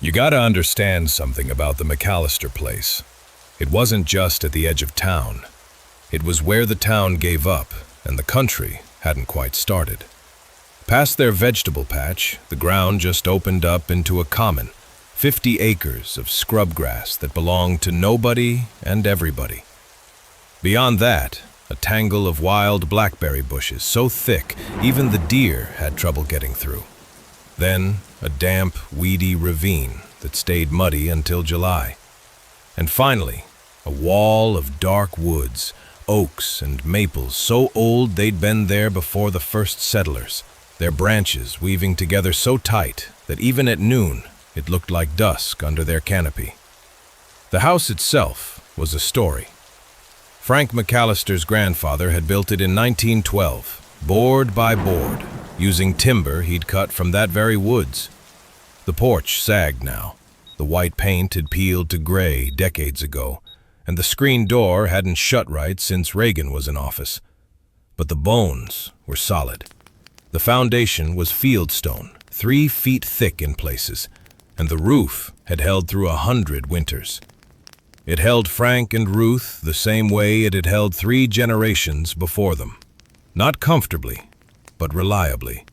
You gotta understand something about the McAllister place. It wasn't just at the edge of town. It was where the town gave up and the country hadn't quite started. Past their vegetable patch, the ground just opened up into a common, 50 acres of scrub grass that belonged to nobody and everybody. Beyond that, a tangle of wild blackberry bushes so thick even the deer had trouble getting through. Then a damp, weedy ravine that stayed muddy until July. And finally, a wall of dark woods, oaks and maples so old they'd been there before the first settlers, their branches weaving together so tight that even at noon it looked like dusk under their canopy. The house itself was a story. Frank McAllister's grandfather had built it in 1912, board by board, using timber he'd cut from that very woods. The porch sagged now. The white paint had peeled to gray decades ago, and the screen door hadn't shut right since Reagan was in office. But the bones were solid. The foundation was fieldstone, 3 feet thick in places, and the roof had held through 100 winters. It held Frank and Ruth the same way it had held 3 generations before them. Not comfortably, but reliably.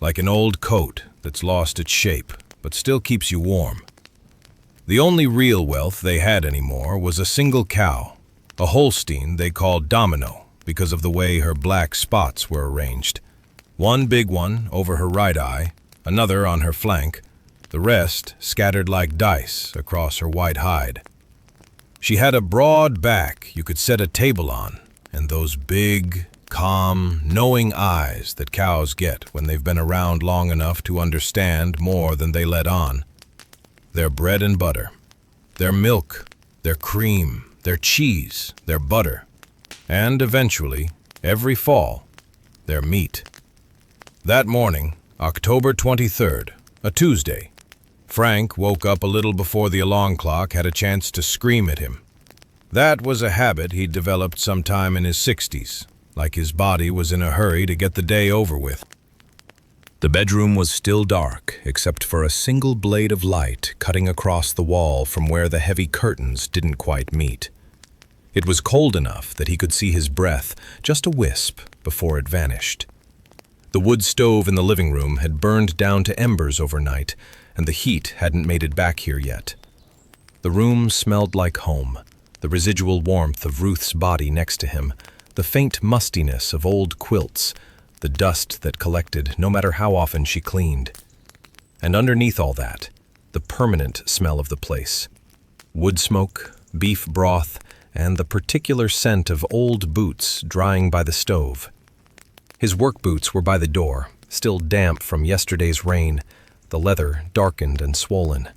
Like an old coat that's lost its shape, but still keeps you warm. The only real wealth they had anymore was a single cow, a Holstein they called Domino because of the way her black spots were arranged. One big one over her right eye, another on her flank, the rest scattered like dice across her white hide. She had a broad back you could set a table on, and those big, calm, knowing eyes that cows get when they've been around long enough to understand more than they let on. Their bread and butter, their milk, their cream, their cheese, their butter, and eventually, every fall, their meat. That morning, October 23rd, a Tuesday, Frank woke up a little before the alarm clock had a chance to scream at him. That was a habit he'd developed sometime in his 60s, like his body was in a hurry to get the day over with. The bedroom was still dark, except for a single blade of light cutting across the wall from where the heavy curtains didn't quite meet. It was cold enough that he could see his breath, just a wisp, before it vanished. The wood stove in the living room had burned down to embers overnight, and the heat hadn't made it back here yet. The room smelled like home, the residual warmth of Ruth's body next to him, the faint mustiness of old quilts, the dust that collected no matter how often she cleaned. And underneath all that, the permanent smell of the place. Wood smoke, beef broth, and the particular scent of old boots drying by the stove. His work boots were by the door, still damp from yesterday's rain, the leather darkened and swollen.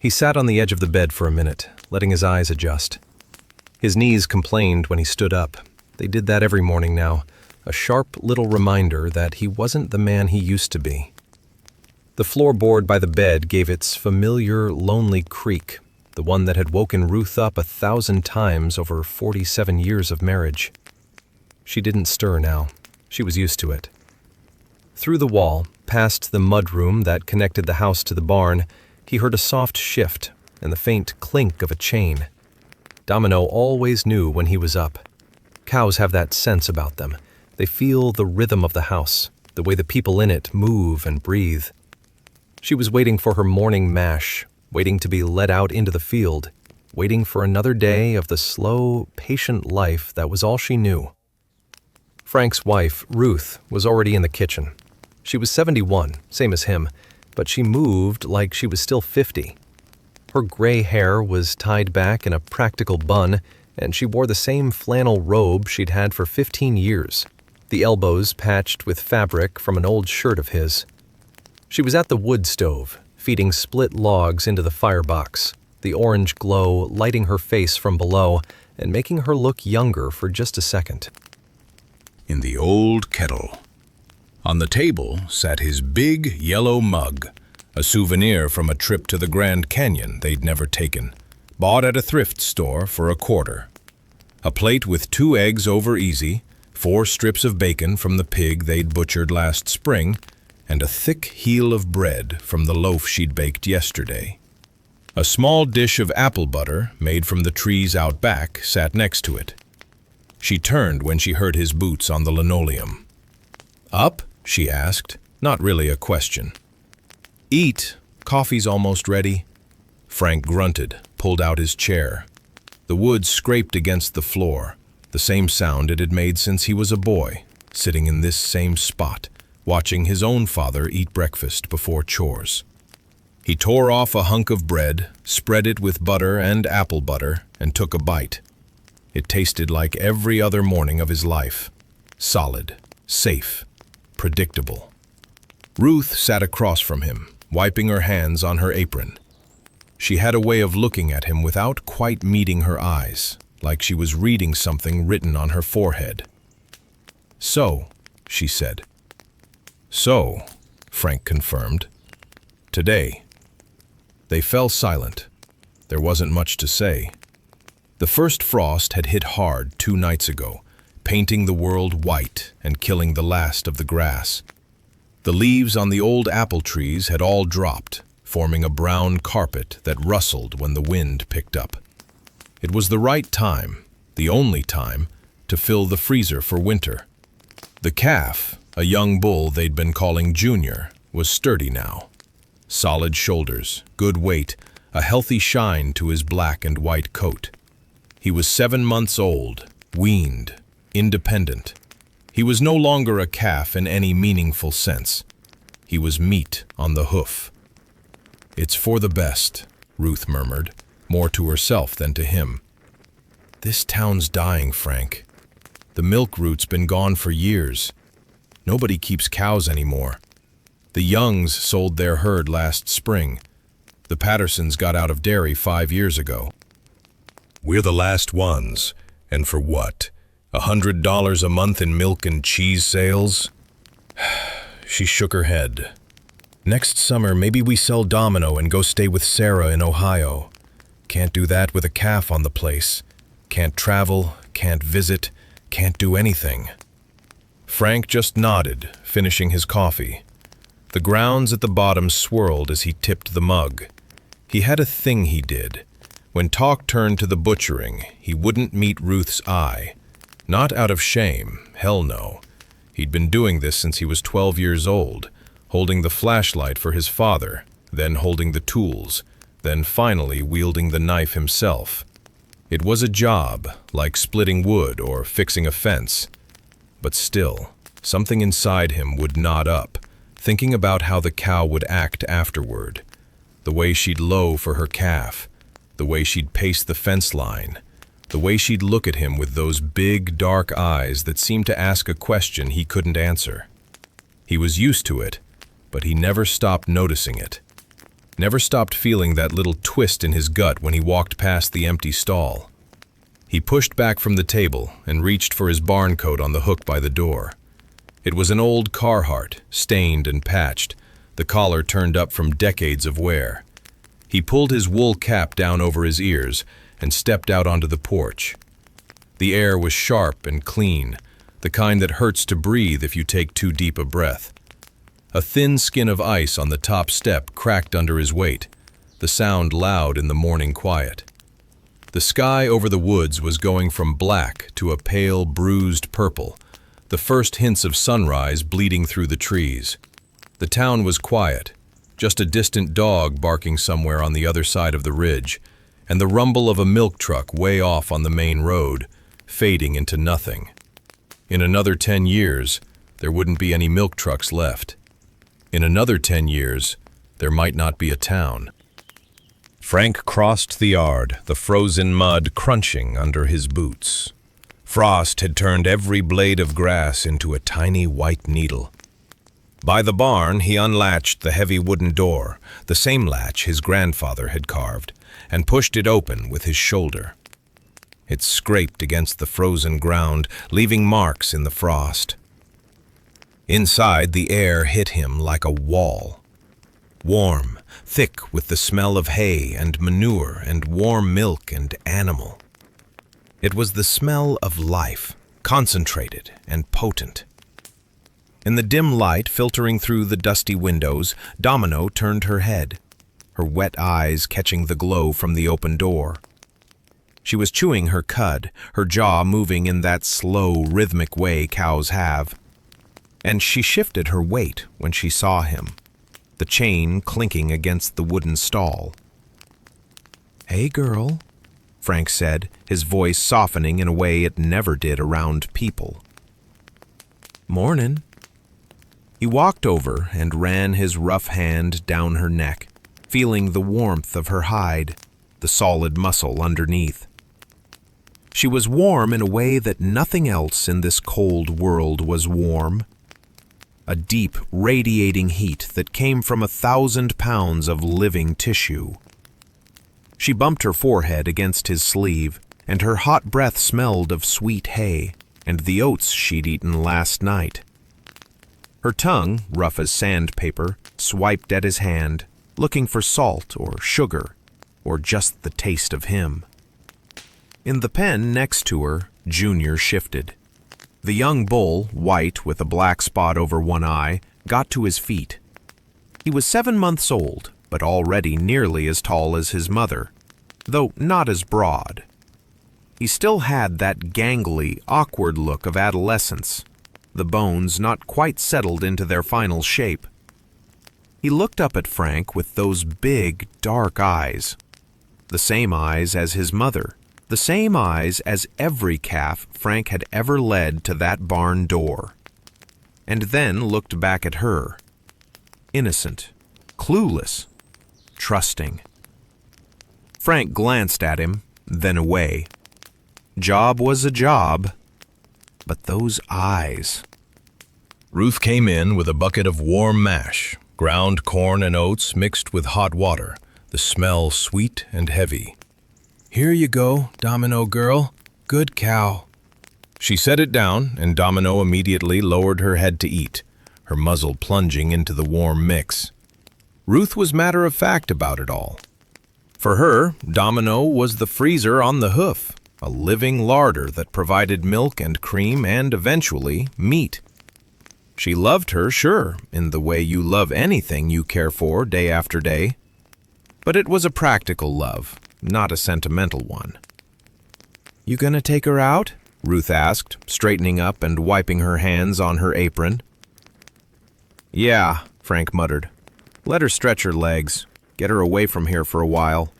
He sat on the edge of the bed for a minute, letting his eyes adjust. His knees complained when he stood up. They did that every morning now, a sharp little reminder that he wasn't the man he used to be. The floorboard by the bed gave its familiar, lonely creak, the one that had woken Ruth up 1,000 times over 47 years of marriage. She didn't stir now. She was used to it. Through the wall, past the mudroom that connected the house to the barn, he heard a soft shift and the faint clink of a chain. Domino always knew when he was up. Cows have that sense about them. They feel the rhythm of the house, the way the people in it move and breathe. She was waiting for her morning mash, waiting to be let out into the field, waiting for another day of the slow, patient life that was all she knew. Frank's wife, Ruth, was already in the kitchen. She was 71, same as him, but she moved like she was still 50. Her gray hair was tied back in a practical bun, and she wore the same flannel robe she'd had for 15 years, the elbows patched with fabric from an old shirt of his. She was at the wood stove, feeding split logs into the firebox, the orange glow lighting her face from below and making her look younger for just a second. In the old kettle. On the table sat his big yellow mug, a souvenir from a trip to the Grand Canyon they'd never taken, bought at a thrift store for $0.25. A plate with 2 eggs over easy, 4 strips of bacon from the pig they'd butchered last spring, and a thick heel of bread from the loaf she'd baked yesterday. A small dish of apple butter, made from the trees out back, sat next to it. She turned when she heard his boots on the linoleum. "Up?" she asked, not really a question. "Eat. Coffee's almost ready." Frank grunted, pulled out his chair. The wood scraped against the floor, the same sound it had made since he was a boy, sitting in this same spot, watching his own father eat breakfast before chores. He tore off a hunk of bread, spread it with butter and apple butter, and took a bite. It tasted like every other morning of his life. Solid, safe, predictable. Ruth sat across from him, wiping her hands on her apron. She had a way of looking at him without quite meeting her eyes, like she was reading something written on her forehead. "So," she said. "So," Frank confirmed. "Today." They fell silent. There wasn't much to say. The first frost had hit hard 2 nights ago, painting the world white and killing the last of the grass. The leaves on the old apple trees had all dropped, forming a brown carpet that rustled when the wind picked up. It was the right time, the only time, to fill the freezer for winter. The calf, a young bull they'd been calling Junior, was sturdy now. Solid shoulders, good weight, a healthy shine to his black and white coat. He was 7 months old, weaned, independent. He was no longer a calf in any meaningful sense. He was meat on the hoof. "It's for the best," Ruth murmured, more to herself than to him. "This town's dying, Frank. The milk route's been gone for years. Nobody keeps cows anymore. The Youngs sold their herd last spring. The Pattersons got out of dairy 5 years ago. We're the last ones. And for what? $100 a month in milk and cheese sales?" She shook her head. "Next summer, maybe we sell domino and go stay with Sarah in Ohio. Can't do that with a calf on the place. Can't travel, can't visit, can't do anything." Frank just nodded, finishing his coffee. The grounds at the bottom swirled as he tipped the mug. He had a thing he did. When talk turned to the butchering, he wouldn't meet Ruth's eye. Not out of shame, hell no. He'd been doing this since he was 12 years old, holding the flashlight for his father, then holding the tools, then finally wielding the knife himself. It was a job, like splitting wood or fixing a fence. But still, something inside him would knot up, thinking about how the cow would act afterward. The way she'd low for her calf, the way she'd pace the fence line, the way she'd look at him with those big, dark eyes that seemed to ask a question he couldn't answer. He was used to it, but he never stopped noticing it. Never stopped feeling that little twist in his gut when he walked past the empty stall. He pushed back from the table and reached for his barn coat on the hook by the door. It was an old Carhartt, stained and patched, the collar turned up from decades of wear. He pulled his wool cap down over his ears and stepped out onto the porch. The air was sharp and clean, the kind that hurts to breathe if you take too deep a breath. A thin skin of ice on the top step cracked under his weight, the sound loud in the morning quiet. The sky over the woods was going from black to a pale, bruised purple, the first hints of sunrise bleeding through the trees. The town was quiet, just a distant dog barking somewhere on the other side of the ridge, and the rumble of a milk truck way off on the main road, fading into nothing. In another 10 years, there wouldn't be any milk trucks left. In another 10 years, there might not be a town. Frank crossed the yard, the frozen mud crunching under his boots. Frost had turned every blade of grass into a tiny white needle. By the barn, he unlatched the heavy wooden door, the same latch his grandfather had carved, and pushed it open with his shoulder. It scraped against the frozen ground, leaving marks in the frost. Inside, the air hit him like a wall. Warm, thick with the smell of hay and manure and warm milk and animal. It was the smell of life, concentrated and potent. In the dim light filtering through the dusty windows, Domino turned her head, her wet eyes catching the glow from the open door. She was chewing her cud, her jaw moving in that slow, rhythmic way cows have. And she shifted her weight when she saw him, the chain clinking against the wooden stall. "Hey, girl," Frank said, his voice softening in a way it never did around people. "Mornin'." He walked over and ran his rough hand down her neck, feeling the warmth of her hide, the solid muscle underneath. She was warm in a way that nothing else in this cold world was warm. A deep, radiating heat that came from 1,000 pounds of living tissue. She bumped her forehead against his sleeve, and her hot breath smelled of sweet hay and the oats she'd eaten last night. Her tongue, rough as sandpaper, swiped at his hand, looking for salt or sugar, or just the taste of him. In the pen next to her, Junior shifted. The young bull, white with a black spot over one eye, got to his feet. He was 7 months old, but already nearly as tall as his mother, though not as broad. He still had that gangly, awkward look of adolescence, the bones not quite settled into their final shape. He looked up at Frank with those big, dark eyes, the same eyes as his mother, the same eyes as every calf Frank had ever led to that barn door, and then looked back at her, innocent, clueless, trusting. Frank glanced at him, then away. Job was a job, but those eyes. Ruth came in with a bucket of warm mash, ground corn and oats mixed with hot water, the smell sweet and heavy. "Here you go, Domino girl. Good cow." She set it down, and Domino immediately lowered her head to eat, her muzzle plunging into the warm mix. Ruth was matter-of-fact about it all. For her, Domino was the freezer on the hoof, a living larder that provided milk and cream and, eventually, meat. She loved her, sure, in the way you love anything you care for day after day. But it was a practical love, not a sentimental one. "You gonna take her out?" Ruth asked, straightening up and wiping her hands on her apron. "Yeah," Frank muttered. "Let her stretch her legs. Get her away from here for a while."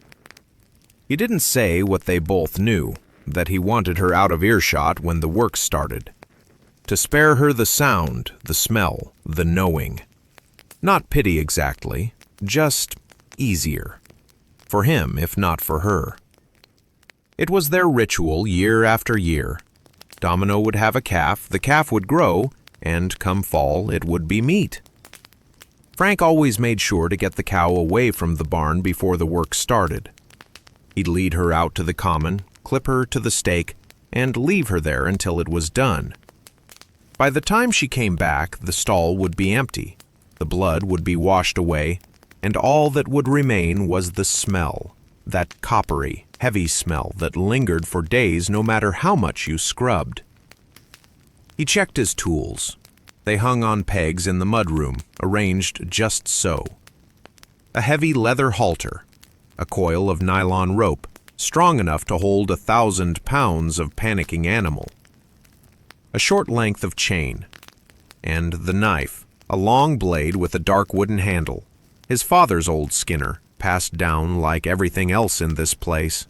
He didn't say what they both knew, that he wanted her out of earshot when the work started. To spare her the sound, the smell, the knowing. Not pity exactly, just easier. For him, if not for her. It was their ritual year after year. Domino would have a calf, the calf would grow, and come fall, it would be meat. Frank always made sure to get the cow away from the barn before the work started. He'd lead her out to the common, clip her to the stake, and leave her there until it was done. By the time she came back, the stall would be empty, the blood would be washed away, and all that would remain was the smell, that coppery, heavy smell that lingered for days no matter how much you scrubbed. He checked his tools. They hung on pegs in the mudroom, arranged just so. A heavy leather halter, a coil of nylon rope, strong enough to hold 1,000 pounds of panicking animal. A short length of chain, and the knife, a long blade with a dark wooden handle, his father's old skinner, passed down like everything else in this place.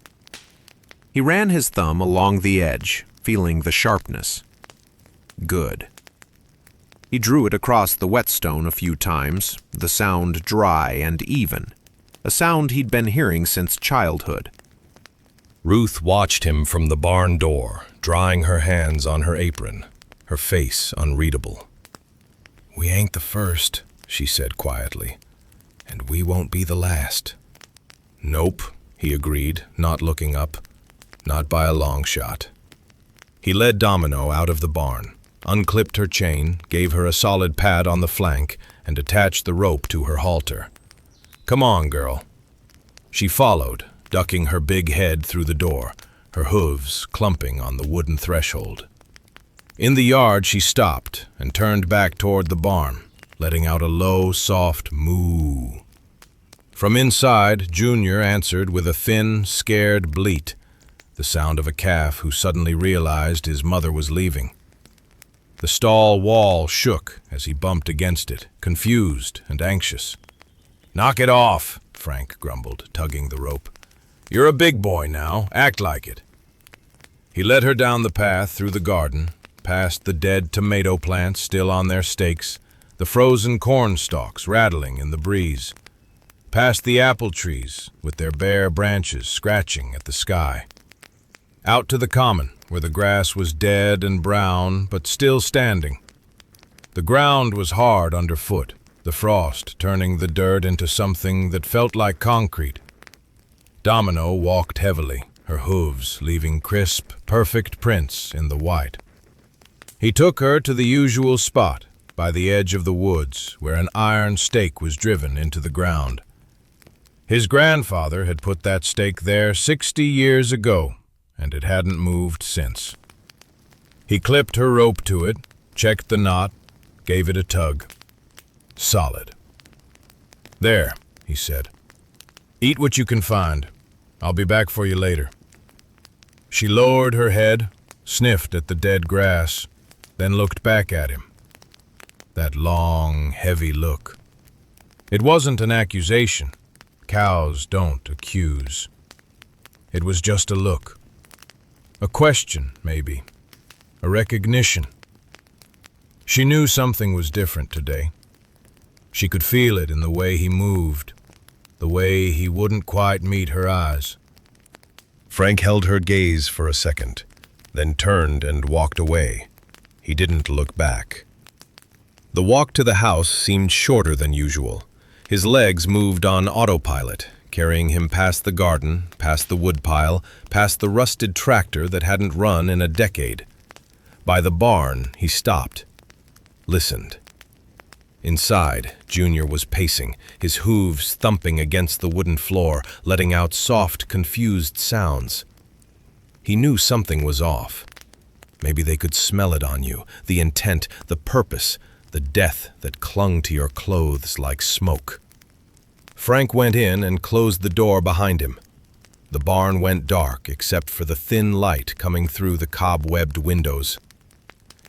He ran his thumb along the edge, feeling the sharpness. Good. He drew it across the whetstone a few times, the sound dry and even, a sound he'd been hearing since childhood. Ruth watched him from the barn door, drying her hands on her apron, her face unreadable. "We ain't the first," she said quietly, "and we won't be the last." "Nope," he agreed, not looking up. "Not by a long shot." He led Domino out of the barn, unclipped her chain, gave her a solid pad on the flank, and attached the rope to her halter. "Come on, girl." She followed, ducking her big head through the door, her hooves clumping on the wooden threshold. In the yard, she stopped and turned back toward the barn, letting out a low, soft moo. From inside, Junior answered with a thin, scared bleat, the sound of a calf who suddenly realized his mother was leaving. The stall wall shook as he bumped against it, confused and anxious. "Knock it off," Frank grumbled, tugging the rope. "You're a big boy now. Act like it." He led her down the path through the garden, past the dead tomato plants still on their stakes, the frozen corn stalks rattling in the breeze, past the apple trees with their bare branches scratching at the sky, out to the common where the grass was dead and brown but still standing. The ground was hard underfoot, the frost turning the dirt into something that felt like concrete. Domino walked heavily, her hooves leaving crisp, perfect prints in the white. He took her to the usual spot, by the edge of the woods, where an iron stake was driven into the ground. His grandfather had put that stake there 60 years ago, and it hadn't moved since. He clipped her rope to it, checked the knot, gave it a tug. Solid. "There," he said. "Eat what you can find. I'll be back for you later." She lowered her head, sniffed at the dead grass, then looked back at him. That long, heavy look. It wasn't an accusation. Cows don't accuse. It was just a look. A question, maybe. A recognition. She knew something was different today. She could feel it in the way he moved, the way he wouldn't quite meet her eyes. Frank held her gaze for a second, then turned and walked away. He didn't look back. The walk to the house seemed shorter than usual. His legs moved on autopilot, carrying him past the garden, past the woodpile, past the rusted tractor that hadn't run in a decade. By the barn, he stopped, listened. Inside, Junior was pacing, his hooves thumping against the wooden floor, letting out soft, confused sounds. He knew something was off. Maybe they could smell it on you, the intent, the purpose, the death that clung to your clothes like smoke. Frank went in and closed the door behind him. The barn went dark except for the thin light coming through the cobwebbed windows.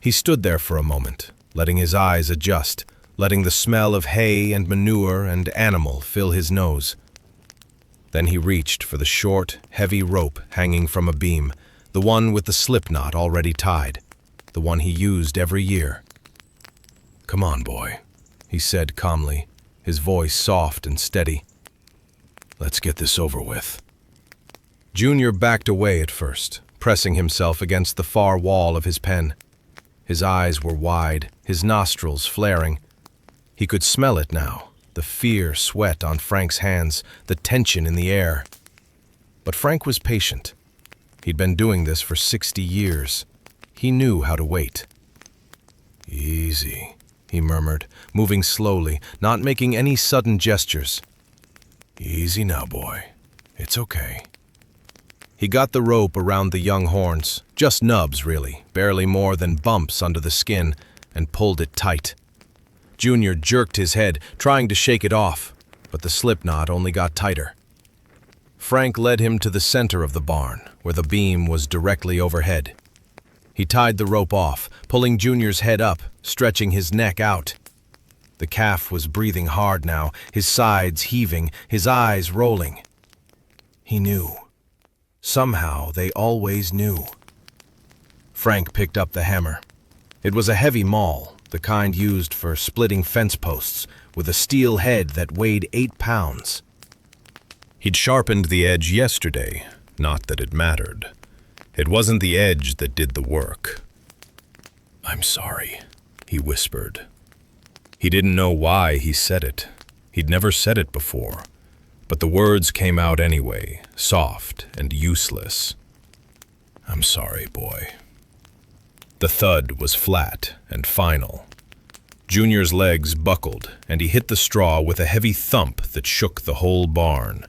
He stood there for a moment, letting his eyes adjust, letting the smell of hay and manure and animal fill his nose. Then he reached for the short, heavy rope hanging from a beam, the one with the slip knot already tied, the one he used every year. "Come on, boy," he said calmly, his voice soft and steady. "Let's get this over with." Junior backed away at first, pressing himself against the far wall of his pen. His eyes were wide, his nostrils flaring. He could smell it now, the fear sweat on Frank's hands, the tension in the air. But Frank was patient. He'd been doing this for 60 years. He knew how to wait. "Easy," he murmured, moving slowly, not making any sudden gestures. "Easy now, boy. It's okay." He got the rope around the young horns, just nubs really, barely more than bumps under the skin, and pulled it tight. Junior jerked his head, trying to shake it off, but the slip knot only got tighter. Frank led him to the center of the barn, where the beam was directly overhead. He tied the rope off, pulling Junior's head up, stretching his neck out. The calf was breathing hard now, his sides heaving, his eyes rolling. He knew. Somehow they always knew. Frank picked up the hammer. It was a heavy maul, the kind used for splitting fence posts, with a steel head that weighed 8 pounds. He'd sharpened the edge yesterday, not that it mattered. It wasn't the edge that did the work. "I'm sorry," he whispered. He didn't know why he said it. He'd never said it before. But the words came out anyway, soft and useless. "I'm sorry, boy." The thud was flat and final. Junior's legs buckled, and he hit the straw with a heavy thump that shook the whole barn.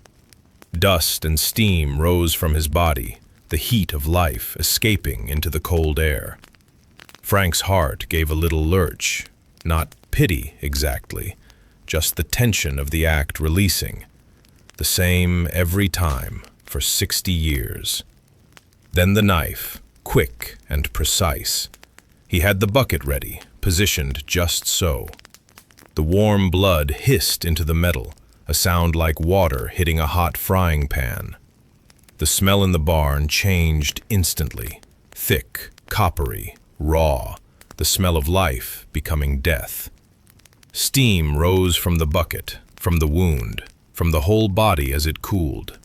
Dust and steam rose from his body, the heat of life escaping into the cold air. Frank's heart gave a little lurch, not pity exactly, just the tension of the act releasing. The same every time for 60 years. Then the knife, quick and precise. He had the bucket ready, positioned just so. The warm blood hissed into the metal, a sound like water hitting a hot frying pan. The smell in the barn changed instantly, thick, coppery, raw, the smell of life becoming death. Steam rose from the bucket, from the wound, from the whole body as it cooled.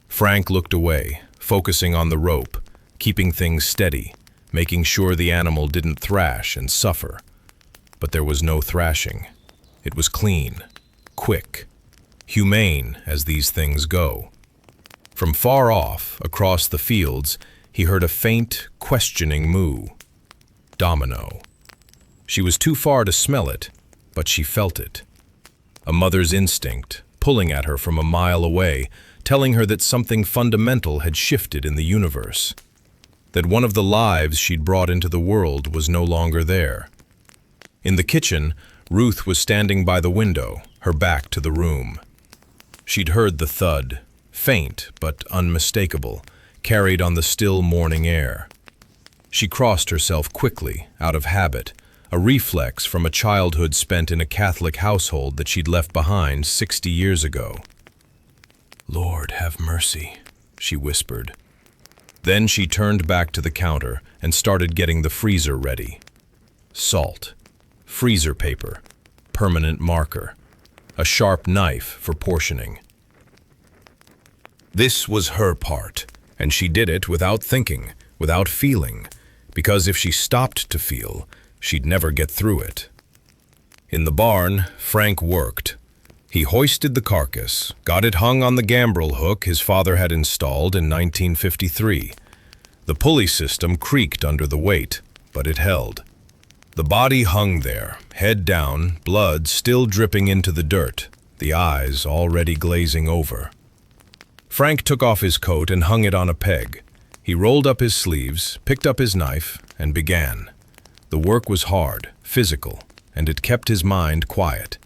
Frank looked away, focusing on the rope, keeping things steady, making sure the animal didn't thrash and suffer. But there was no thrashing. It was clean, quick, humane as these things go. From far off, across the fields, he heard a faint, questioning moo. Domino. She was too far to smell it, but she felt it. A mother's instinct, pulling at her from a mile away, telling her that something fundamental had shifted in the universe. That one of the lives she'd brought into the world was no longer there. In the kitchen, Ruth was standing by the window, her back to the room. She'd heard the thud, faint but unmistakable, carried on the still morning air. She crossed herself quickly, out of habit, a reflex from a childhood spent in a Catholic household that she'd left behind 60 years ago. "Lord, have mercy," she whispered. Then she turned back to the counter and started getting the freezer ready. Salt, freezer paper, permanent marker, a sharp knife for portioning. This was her part, and she did it without thinking, without feeling, because if she stopped to feel, she'd never get through it. In the barn, Frank worked. He hoisted the carcass, got it hung on the gambrel hook his father had installed in 1953. The pulley system creaked under the weight, but it held. The body hung there, head down, blood still dripping into the dirt, the eyes already glazing over. Frank took off his coat and hung it on a peg. He rolled up his sleeves, picked up his knife, and began. The work was hard, physical, and it kept his mind quiet.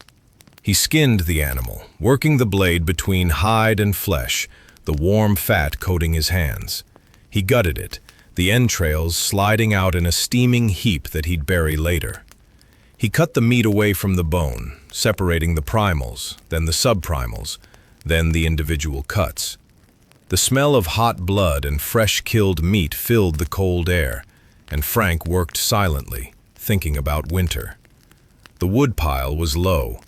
He skinned the animal, working the blade between hide and flesh, the warm fat coating his hands. He gutted it, the entrails sliding out in a steaming heap that he'd bury later. He cut the meat away from the bone, separating the primals, then the subprimals, then the individual cuts. The smell of hot blood and fresh killed meat filled the cold air, and Frank worked silently, thinking about winter. The wood pile was low.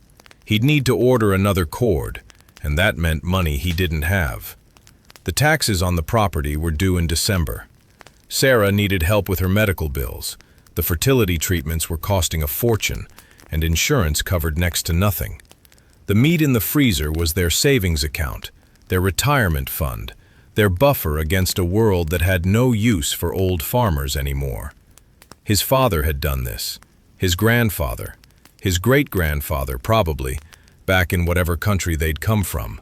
He'd need to order another cord, and that meant money he didn't have. The taxes on the property were due in December. Sarah needed help with her medical bills. The fertility treatments were costing a fortune, and insurance covered next to nothing. The meat in the freezer was their savings account, their retirement fund, their buffer against a world that had no use for old farmers anymore. His father had done this, his grandfather, his great-grandfather probably, back in whatever country they'd come from.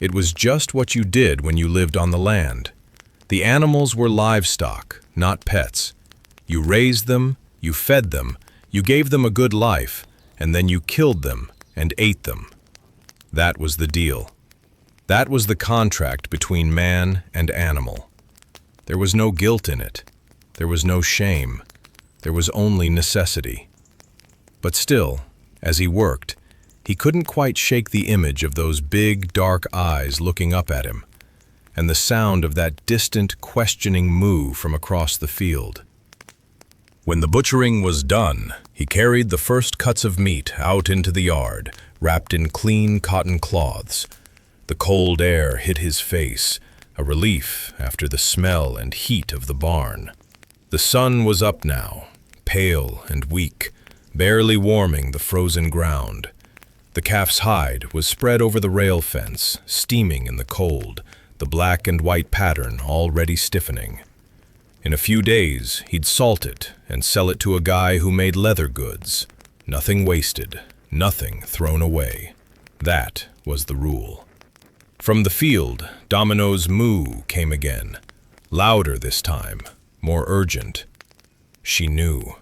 It was just what you did when you lived on the land. The animals were livestock, not pets. You raised them, you fed them, you gave them a good life, and then you killed them and ate them. That was the deal. That was the contract between man and animal. There was no guilt in it. There was no shame. There was only necessity. But still, as he worked, he couldn't quite shake the image of those big, dark eyes looking up at him, and the sound of that distant, questioning moo from across the field. When the butchering was done, he carried the first cuts of meat out into the yard, wrapped in clean cotton cloths. The cold air hit his face, a relief after the smell and heat of the barn. The sun was up now, pale and weak, barely warming the frozen ground. The calf's hide was spread over the rail fence, steaming in the cold, the black and white pattern already stiffening. In a few days, he'd salt it and sell it to a guy who made leather goods. Nothing wasted, nothing thrown away. That was the rule. From the field, Domino's moo came again, louder this time, more urgent. She knew.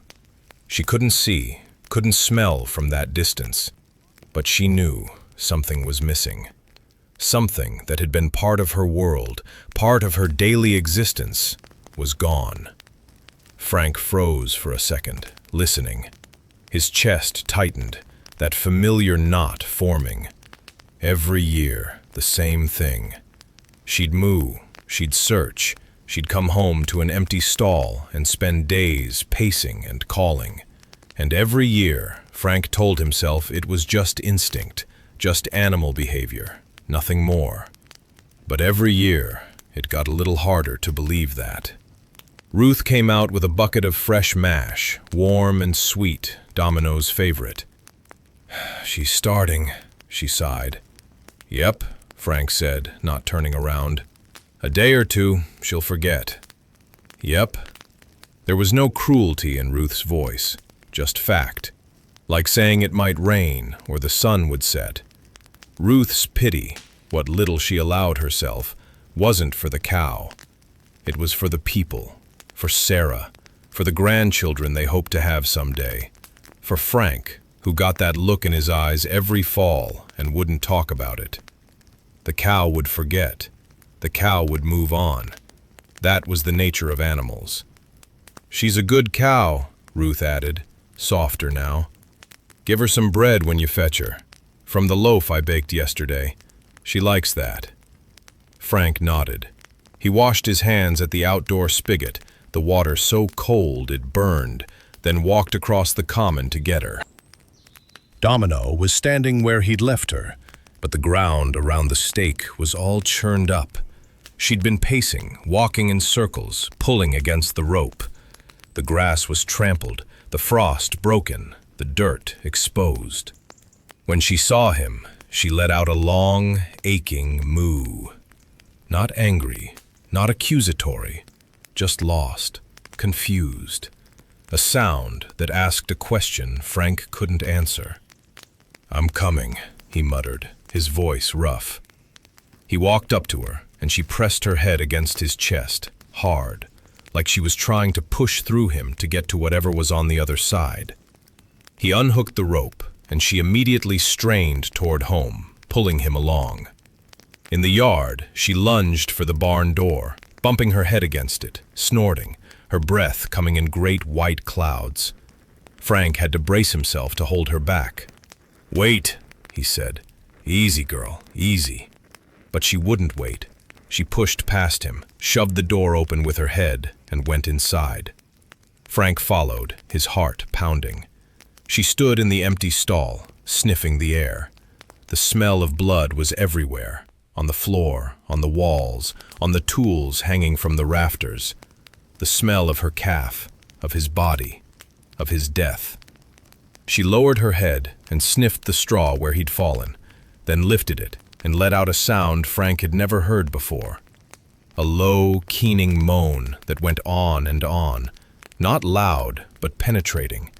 She couldn't see, couldn't smell from that distance, but she knew something was missing. Something that had been part of her world, part of her daily existence, was gone. Frank froze for a second, listening. His chest tightened, that familiar knot forming. Every year, the same thing. She'd moo, she'd search, she'd come home to an empty stall and spend days pacing and calling. And every year, Frank told himself it was just instinct, just animal behavior, nothing more. But every year, it got a little harder to believe that. Ruth came out with a bucket of fresh mash, warm and sweet, Domino's favorite. "She's starting," she sighed. "Yep," Frank said, not turning around. "A day or two, she'll forget." "Yep." There was no cruelty in Ruth's voice, just fact, like saying it might rain or the sun would set. Ruth's pity, what little she allowed herself, wasn't for the cow. It was for the people, for Sarah, for the grandchildren they hoped to have someday, for Frank, who got that look in his eyes every fall and wouldn't talk about it. The cow would forget. The cow would move on. That was the nature of animals. "She's a good cow," Ruth added, softer now. "Give her some bread when you fetch her. From the loaf I baked yesterday. She likes that." Frank nodded. He washed his hands at the outdoor spigot, the water so cold it burned, then walked across the common to get her. Domino was standing where he'd left her, but the ground around the stake was all churned up. She'd been pacing, walking in circles, pulling against the rope. The grass was trampled, the frost broken, the dirt exposed. When she saw him, she let out a long, aching moo. Not angry, not accusatory, just lost, confused. A sound that asked a question Frank couldn't answer. "I'm coming," he muttered, his voice rough. He walked up to her, and she pressed her head against his chest, hard, like she was trying to push through him to get to whatever was on the other side. He unhooked the rope, and she immediately strained toward home, pulling him along. In the yard, she lunged for the barn door, bumping her head against it, snorting, her breath coming in great white clouds. Frank had to brace himself to hold her back. "Wait," he said. "Easy, girl, easy." But she wouldn't wait. She pushed past him, shoved the door open with her head, and went inside. Frank followed, his heart pounding. She stood in the empty stall, sniffing the air. The smell of blood was everywhere, on the floor, on the walls, on the tools hanging from the rafters. The smell of her calf, of his body, of his death. She lowered her head and sniffed the straw where he'd fallen, then lifted it and let out a sound Frank had never heard before. A low, keening moan that went on and on, not loud, but penetrating,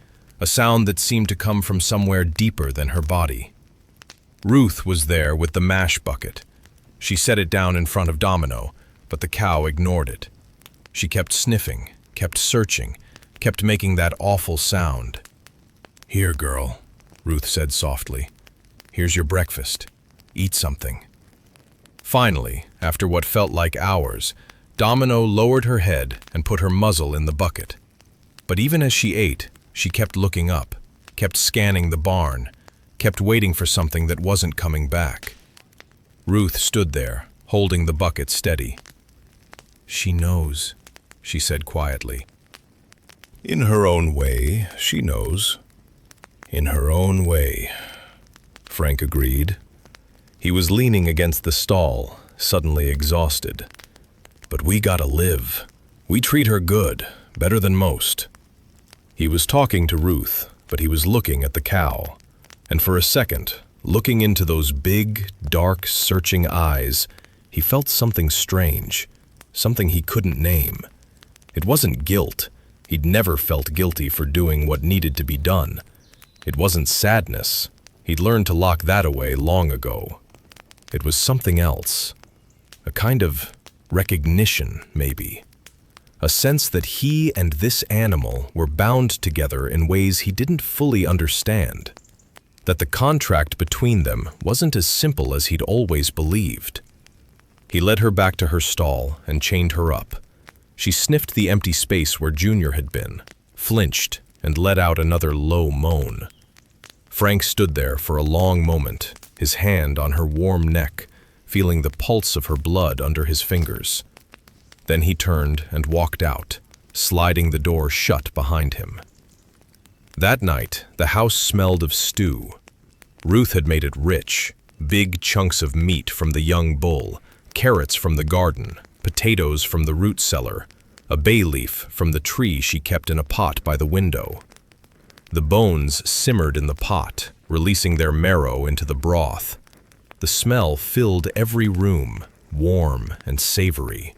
a sound that seemed to come from somewhere deeper than her body. Ruth was there with the mash bucket. She set it down in front of Domino, but the cow ignored it. She kept sniffing, kept searching, kept making that awful sound. "Here, girl," Ruth said softly. "Here's your breakfast. Eat something." Finally, after what felt like hours, Domino lowered her head and put her muzzle in the bucket. But even as she ate, she kept looking up, kept scanning the barn, kept waiting for something that wasn't coming back. Ruth stood there, holding the bucket steady. "She knows," she said quietly. "In her own way, she knows. In her own way," Frank agreed. He was leaning against the stall, suddenly exhausted. "But we gotta live. We treat her good, better than most." He was talking to Ruth, but he was looking at the cow. And for a second, looking into those big, dark, searching eyes, he felt something strange, something he couldn't name. It wasn't guilt. He'd never felt guilty for doing what needed to be done. It wasn't sadness. He'd learned to lock that away long ago. It was something else. A kind of recognition, maybe. a sense that he and this animal were bound together in ways he didn't fully understand, that the contract between them wasn't as simple as he'd always believed. He led her back to her stall and chained her up. She sniffed the empty space where Junior had been, flinched, and let out another low moan. Frank stood there for a long moment, his hand on her warm neck, feeling the pulse of her blood under his fingers. Then he turned and walked out, sliding the door shut behind him. That night, the house smelled of stew. Ruth had made it rich, big chunks of meat from the young bull, carrots from the garden, potatoes from the root cellar, a bay leaf from the tree she kept in a pot by the window. The bones simmered in the pot, releasing their marrow into the broth. The smell filled every room, warm and savory,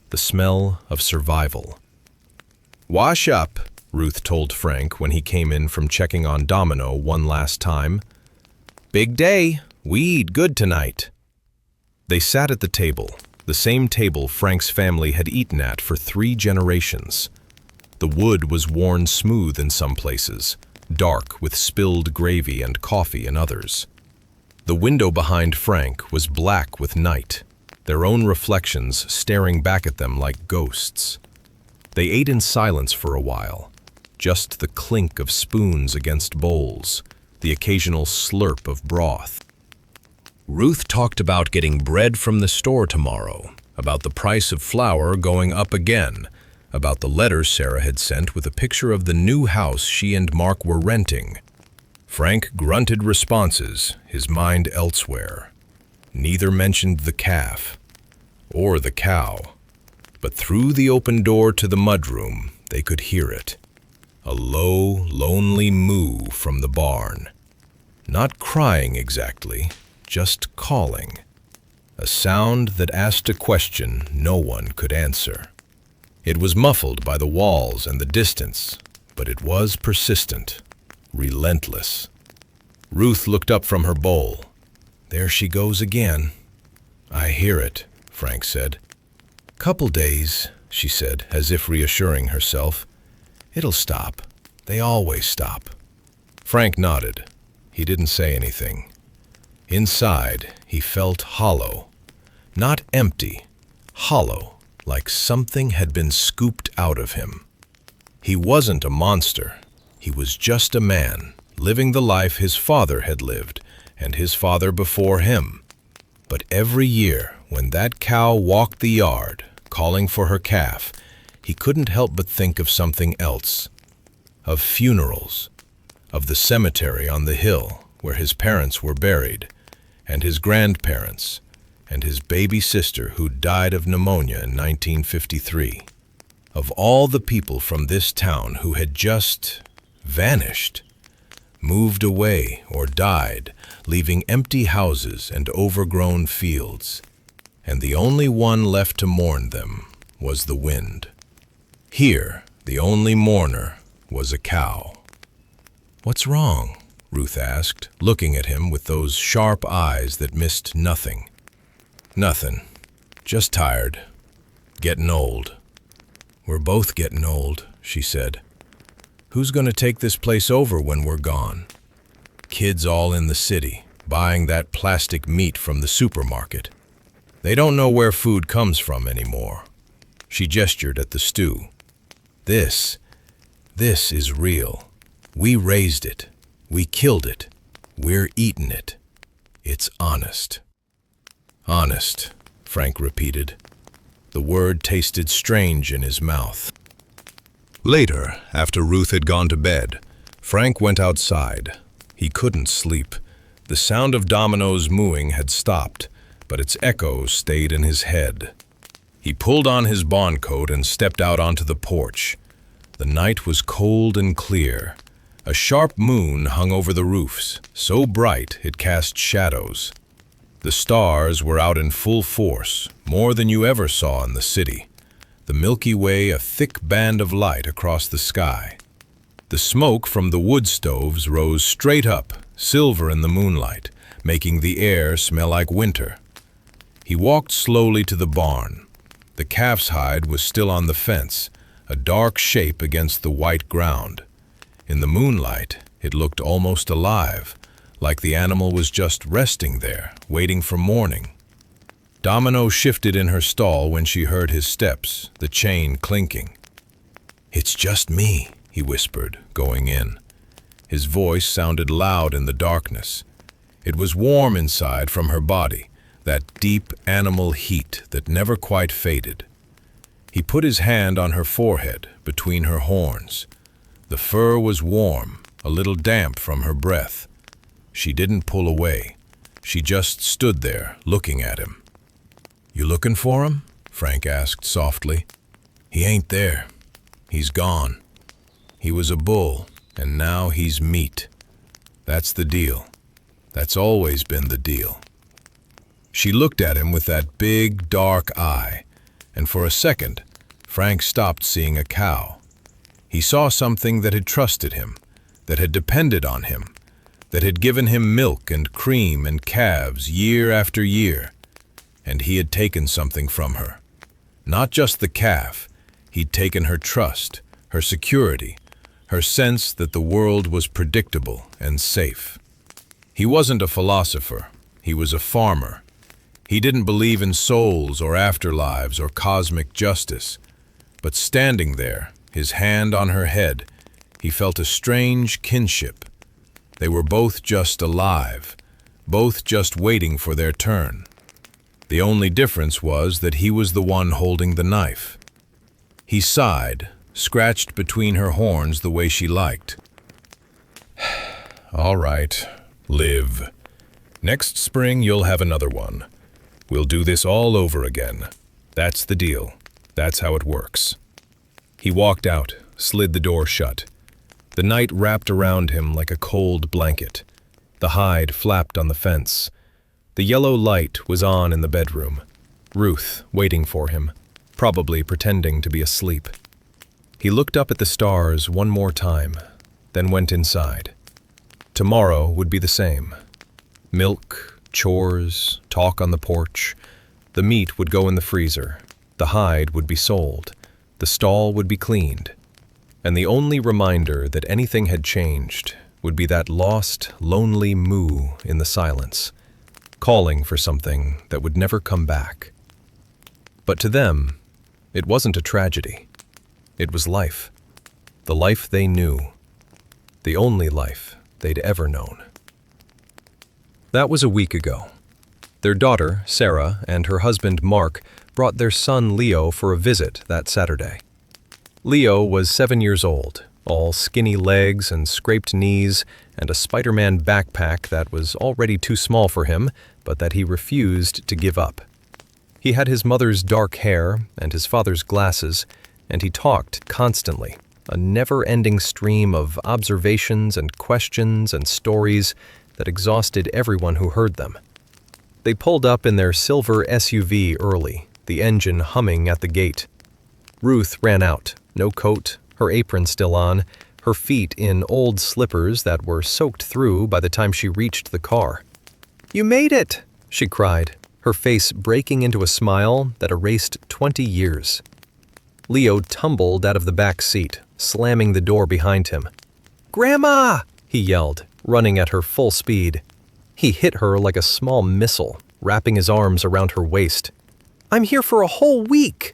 the smell of survival. "Wash up," Ruth told Frank when he came in from checking on Domino one last time. "Big day. We eat good tonight." They sat at the table, the same table Frank's family had eaten at for 3 generations. The wood was worn smooth in some places, dark with spilled gravy and coffee in others. The window behind Frank was black with night, their own reflections staring back at them like ghosts. They ate in silence for a while, just the clink of spoons against bowls, the occasional slurp of broth. Ruth talked about getting bread from the store tomorrow, about the price of flour going up again, about the letter Sarah had sent with a picture of the new house she and Mark were renting. Frank grunted responses, his mind elsewhere. Neither mentioned the calf or the cow, but through the open door to the mudroom they could hear it. A low, lonely moo from the barn. Not crying exactly, just calling. A sound that asked a question no one could answer. It was muffled by the walls and the distance, but it was persistent, relentless. Ruth looked up from her bowl. "There she goes again." "I hear it," Frank said. "Couple days," she said, as if reassuring herself. "It'll stop. They always stop." Frank nodded. He didn't say anything. Inside, he felt hollow. Not empty, hollow, like something had been scooped out of him. He wasn't a monster. He was just a man, living the life his father had lived, and his father before him. But every year, when that cow walked the yard, calling for her calf, he couldn't help but think of something else. Of funerals, of the cemetery on the hill where his parents were buried, and his grandparents, and his baby sister who died of pneumonia in 1953. Of all the people from this town who had just vanished, moved away or died, leaving empty houses and overgrown fields, and the only one left to mourn them was the wind. Here, the only mourner was a cow. "What's wrong?" Ruth asked, looking at him with those sharp eyes that missed nothing. "Nothing. Just tired. Getting old." "We're both getting old," she said. "Who's going to take this place over when we're gone? Kids all in the city, buying that plastic meat from the supermarket. They don't know where food comes from anymore." She gestured at the stew. This is real. We raised it. We killed it. We're eating it. It's honest." "Honest," Frank repeated. The word tasted strange in his mouth. Later, after Ruth had gone to bed, Frank went outside. He couldn't sleep. The sound of Domino's mooing had stopped, but its echo stayed in his head. He pulled on his bond coat and stepped out onto the porch. The night was cold and clear. A sharp moon hung over the roofs, so bright it cast shadows. The stars were out in full force, more than you ever saw in the city. The Milky Way a thick band of light across the sky. The smoke from the wood stoves rose straight up, silver in the moonlight, making the air smell like winter. He walked slowly to the barn. The calf's hide was still on the fence, a dark shape against the white ground. In the moonlight, it looked almost alive, like the animal was just resting there, waiting for morning. Domino shifted in her stall when she heard his steps, the chain clinking. "It's just me," he whispered, going in. His voice sounded loud in the darkness. It was warm inside from her body, that deep animal heat that never quite faded. He put his hand on her forehead, between her horns. The fur was warm, a little damp from her breath. She didn't pull away. She just stood there, looking at him. "You looking for him?" Frank asked softly. "He ain't there. He's gone. He was a bull, and now he's meat. That's the deal. That's always been the deal." She looked at him with that big, dark eye, and for a second, Frank stopped seeing a cow. He saw something that had trusted him, that had depended on him, that had given him milk and cream and calves year after year. And he had taken something from her. Not just the calf, he'd taken her trust, her security, her sense that the world was predictable and safe. He wasn't a philosopher, he was a farmer. He didn't believe in souls or afterlives or cosmic justice. But standing there, his hand on her head, he felt a strange kinship. They were both just alive, both just waiting for their turn. The only difference was that he was the one holding the knife. He sighed, scratched between her horns the way she liked. "All right, live. Next spring you'll have another one. We'll do this all over again. That's the deal. That's how it works." He walked out, slid the door shut. The night wrapped around him like a cold blanket. The hide flapped on the fence. The yellow light was on in the bedroom. Ruth waiting for him, probably pretending to be asleep. He looked up at the stars one more time, then went inside. Tomorrow would be the same. Milk, chores, talk on the porch. The meat would go in the freezer. The hide would be sold. The stall would be cleaned. And the only reminder that anything had changed would be that lost, lonely moo in the silence, calling for something that would never come back. But to them, it wasn't a tragedy. It was life. The life they knew. The only life they'd ever known. That was a week ago. Their daughter, Sarah, and her husband, Mark, brought their son, Leo, for a visit that Saturday. Leo was 7 years old, all skinny legs and scraped knees, and a Spider-Man backpack that was already too small for him, but that he refused to give up. He had his mother's dark hair and his father's glasses, and he talked constantly, a never-ending stream of observations and questions and stories that exhausted everyone who heard them. They pulled up in their silver SUV early, the engine humming at the gate. Ruth ran out, no coat, her apron still on, her feet in old slippers that were soaked through by the time she reached the car. "You made it!" she cried, her face breaking into a smile that erased 20 years. Leo tumbled out of the back seat, slamming the door behind him. "Grandma!" he yelled, running at her full speed. He hit her like a small missile, wrapping his arms around her waist. "I'm here for a whole week!"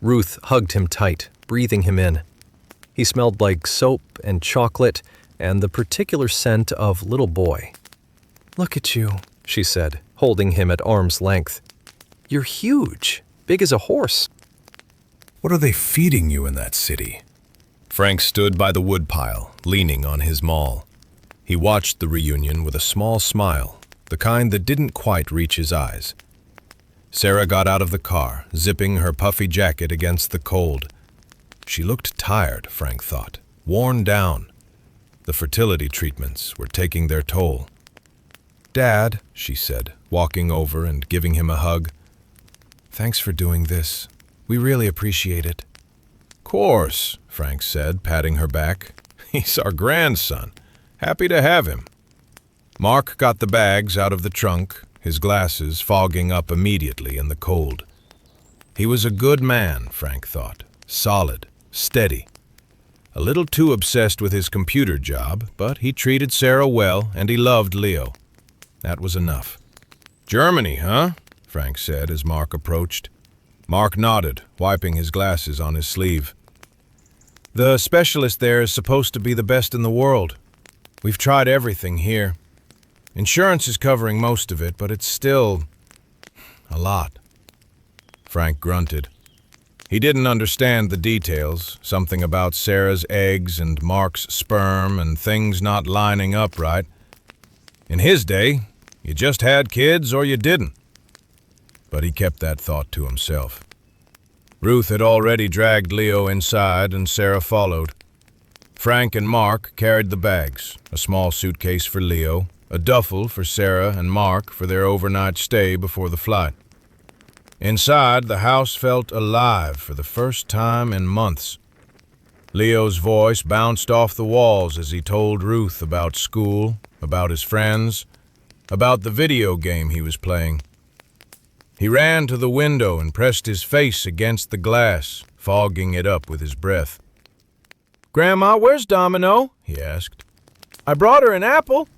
Ruth hugged him tight, breathing him in. He smelled like soap and chocolate and the particular scent of little boy. "Look at you," she said, holding him at arm's length. "You're huge, big as a horse." "What are they feeding you in that city?" Frank stood by the woodpile, leaning on his maul. He watched the reunion with a small smile, the kind that didn't quite reach his eyes. Sarah got out of the car, zipping her puffy jacket against the cold. She looked tired, Frank thought, worn down. The fertility treatments were taking their toll. "Dad," she said, walking over and giving him a hug. "Thanks for doing this. We really appreciate it." "Course," Frank said, patting her back. "He's our grandson. Happy to have him." Mark got the bags out of the trunk, his glasses fogging up immediately in the cold. He was a good man, Frank thought. Solid, steady. A little too obsessed with his computer job, but he treated Sarah well and he loved Leo. That was enough. "Germany, huh?" Frank said as Mark approached. Mark nodded, wiping his glasses on his sleeve. "The specialist there is supposed to be the best in the world. We've tried everything here. Insurance is covering most of it, but it's still a lot." Frank grunted. He didn't understand the details, something about Sarah's eggs and Mark's sperm and things not lining up right. In his day, you just had kids or you didn't. But he kept that thought to himself. Ruth had already dragged Leo inside and Sarah followed. Frank and Mark carried the bags, a small suitcase for Leo, a duffel for Sarah and Mark for their overnight stay before the flight. Inside, the house felt alive for the first time in months. Leo's voice bounced off the walls as he told Ruth about school, about his friends, about the video game he was playing. He ran to the window and pressed his face against the glass, fogging it up with his breath. "Grandma, where's Domino?" he asked. "I brought her an apple."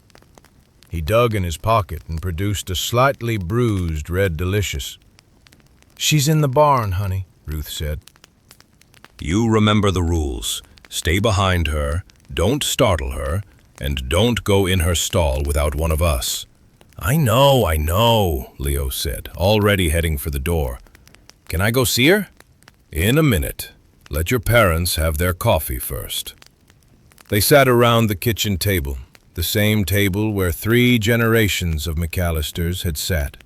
He dug in his pocket and produced a slightly bruised Red Delicious. "She's in the barn, honey," Ruth said. You remember the rules. Stay behind her, don't startle her, and don't go in her stall without one of us." I know, Leo said, already heading for the door. "Can I go see her?" "In a minute. Let your parents have their coffee first." They sat around the kitchen table, the same table where 3 generations of McAllisters had sat.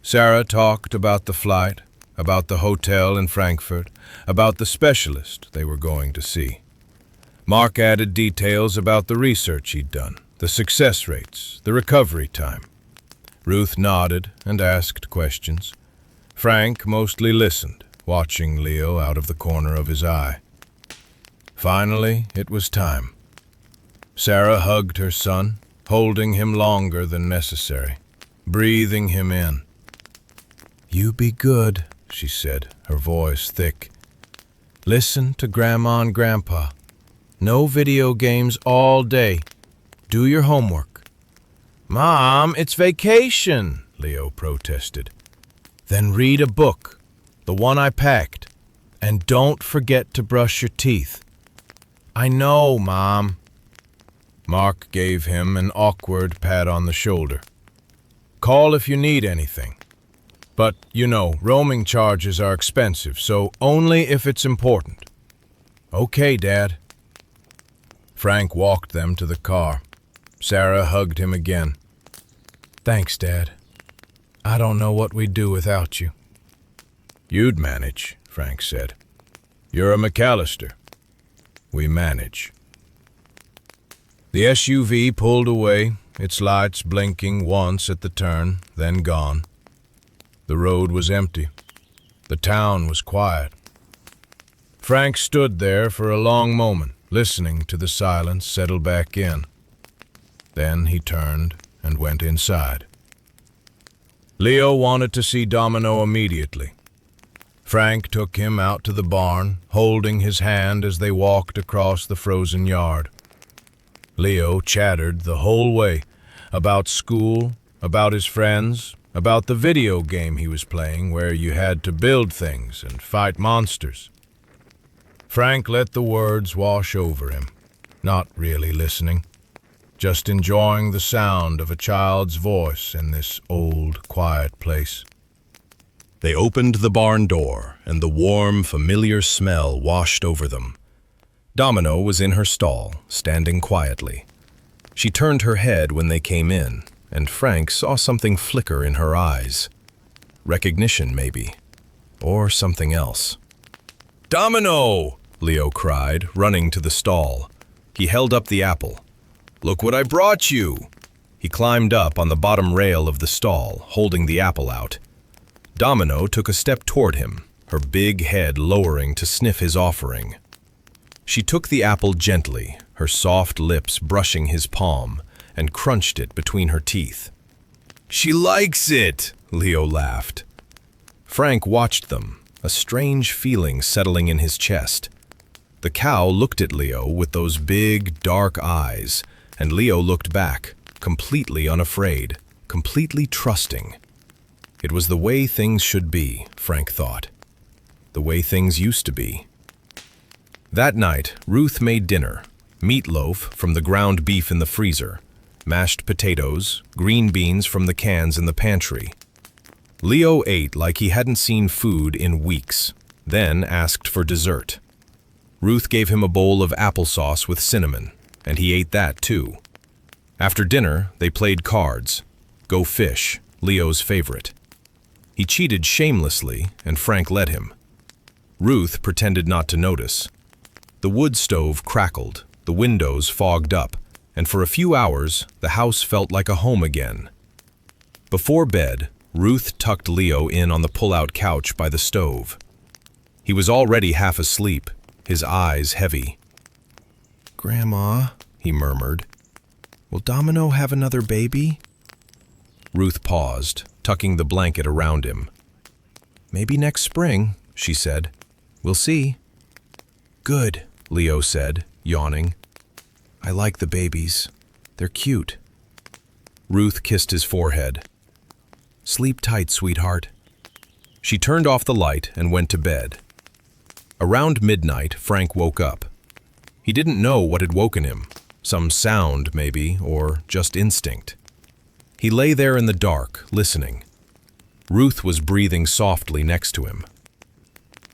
Sarah talked about the flight, about the hotel in Frankfurt, about the specialist they were going to see. Mark added details about the research he'd done, the success rates, the recovery time. Ruth nodded and asked questions. Frank mostly listened, watching Leo out of the corner of his eye. Finally, it was time. Sarah hugged her son, holding him longer than necessary, breathing him in. "You be good," she said, her voice thick. "Listen to Grandma and Grandpa. No video games all day. Do your homework." "Mom, it's vacation," Leo protested. "Then read a book, the one I packed, and don't forget to brush your teeth." "I know, Mom." Mark gave him an awkward pat on the shoulder. "Call if you need anything. But, roaming charges are expensive, so only if it's important." "Okay, Dad." Frank walked them to the car. Sarah hugged him again. "Thanks, Dad. I don't know what we'd do without you." "You'd manage," Frank said. "You're a McAllister. We manage." The SUV pulled away, its lights blinking once at the turn, then gone. The road was empty. The town was quiet. Frank stood there for a long moment, listening to the silence settle back in. Then he turned and went inside. Leo wanted to see Domino immediately. Frank took him out to the barn, holding his hand as they walked across the frozen yard. Leo chattered the whole way about school, about his friends, about the video game he was playing where you had to build things and fight monsters. Frank let the words wash over him, not really listening, just enjoying the sound of a child's voice in this old, quiet place. They opened the barn door, and the warm, familiar smell washed over them. Domino was in her stall, standing quietly. She turned her head when they came in, and Frank saw something flicker in her eyes. Recognition, maybe. Or something else. "Domino!" Leo cried, running to the stall. He held up the apple. "Look what I brought you!" He climbed up on the bottom rail of the stall, holding the apple out. Domino took a step toward him, her big head lowering to sniff his offering. She took the apple gently, her soft lips brushing his palm, and crunched it between her teeth. "She likes it!" Leo laughed. Frank watched them, a strange feeling settling in his chest. The cow looked at Leo with those big, dark eyes, and Leo looked back, completely unafraid, completely trusting. It was the way things should be, Frank thought. The way things used to be. That night, Ruth made dinner. Meatloaf from the ground beef in the freezer, mashed potatoes, green beans from the cans in the pantry. Leo ate like he hadn't seen food in weeks, then asked for dessert. Ruth gave him a bowl of applesauce with cinnamon, and he ate that too. After dinner, they played cards. Go fish, Leo's favorite. He cheated shamelessly, and Frank let him. Ruth pretended not to notice. The wood stove crackled, the windows fogged up, and for a few hours, the house felt like a home again. Before bed, Ruth tucked Leo in on the pull-out couch by the stove. He was already half asleep, his eyes heavy. "Grandma," he murmured, "will Domino have another baby?" Ruth paused, tucking the blanket around him. "Maybe next spring," she said. "We'll see." "Good," Leo said, yawning. "I like the babies. They're cute." Ruth kissed his forehead. "Sleep tight, sweetheart." She turned off the light and went to bed. Around midnight, Frank woke up. He didn't know what had woken him. Some sound, maybe, or just instinct. He lay there in the dark, listening. Ruth was breathing softly next to him.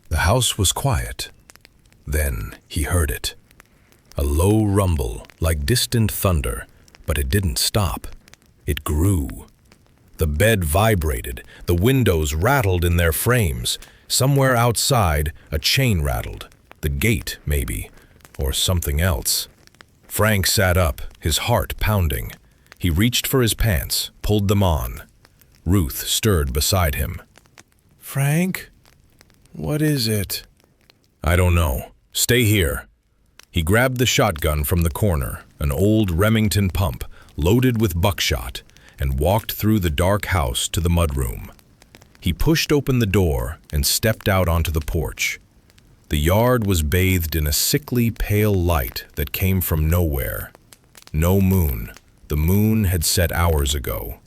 The house was quiet. Then he heard it. A low rumble, like distant thunder, but it didn't stop. It grew. The bed vibrated, the windows rattled in their frames. Somewhere outside, a chain rattled. The gate, maybe, or something else. Frank sat up, his heart pounding. He reached for his pants, pulled them on. Ruth stirred beside him. "Frank? What is it?" "I don't know. Stay here." He grabbed the shotgun from the corner, an old Remington pump, loaded with buckshot, and walked through the dark house to the mudroom. He pushed open the door and stepped out onto the porch. The yard was bathed in a sickly pale light that came from nowhere. No moon. The moon had set hours ago.